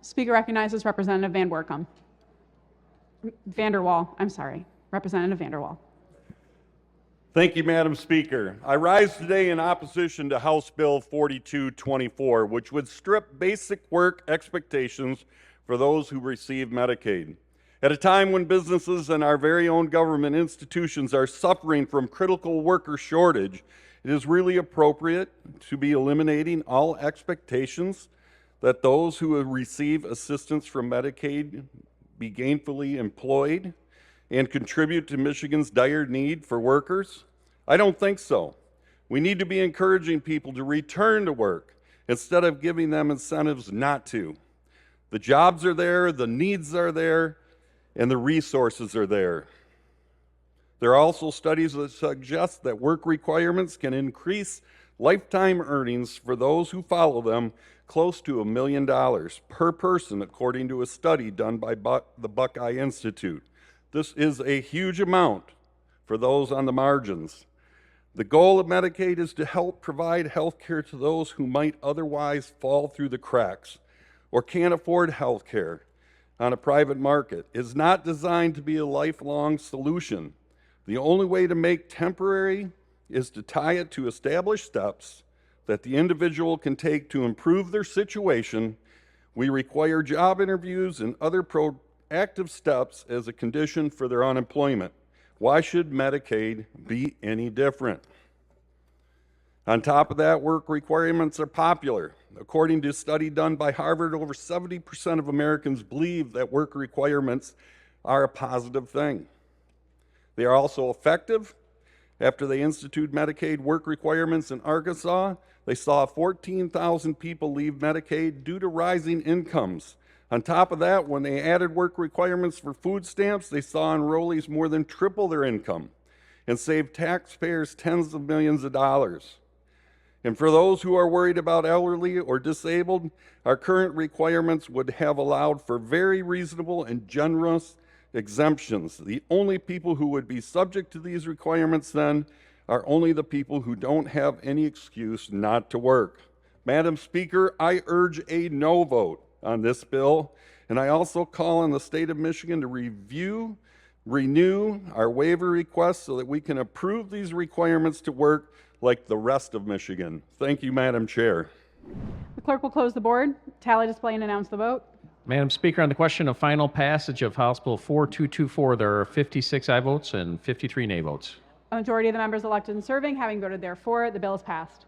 Speaker recognizes Representative VanderWall. I'm sorry, Representative VanderWall. Thank you, Madam Speaker. I rise today in opposition to House Bill 4224, which would strip basic work expectations for those who receive Medicaid. At a time when businesses and our very own government institutions are suffering from critical worker shortage, it is really appropriate to be eliminating all expectations that those who receive assistance from Medicaid be gainfully employed and contribute to Michigan's dire need for workers? I don't think so. We need to be encouraging people to return to work instead of giving them incentives not to. The jobs are there, the needs are there, and the resources are there. There are also studies that suggest that work requirements can increase lifetime earnings for those who follow them close to $1 million per person, according to a study done by the Buckeye Institute. This is a huge amount for those on the margins. The goal of Medicaid is to help provide health care to those who might otherwise fall through the cracks or can't afford health care on a private market. It is not designed to be a lifelong solution. The only way to make temporary is to tie it to established steps that the individual can take to improve their situation. We require job interviews and other proactive steps as a condition for their unemployment. Why should Medicaid be any different? On top of that, work requirements are popular. According to a study done by Harvard, over 70% of Americans believe that work requirements are a positive thing. They are also effective. After they instituted Medicaid work requirements in Arkansas, they saw 14,000 people leave Medicaid due to rising incomes. On top of that, when they added work requirements for food stamps, they saw enrollees more than triple their income and saved taxpayers tens of millions of dollars. And for those who are worried about elderly or disabled, our current requirements would have allowed for very reasonable and generous exemptions. The only people who would be subject to these requirements then are only the people who don't have any excuse not to work. Madam Speaker, I urge a no vote on this bill, and I also call on the state of Michigan to renew our waiver requests so that we can approve these requirements to work like the rest of Michigan. Thank you, Madam Chair. The clerk will close the board, tally display, and announce the vote. Madam Speaker, on the question of final passage of House Bill 4224, there are 56 aye votes and 53 nay votes. A majority of the members elected and serving having voted therefore, the bill is passed.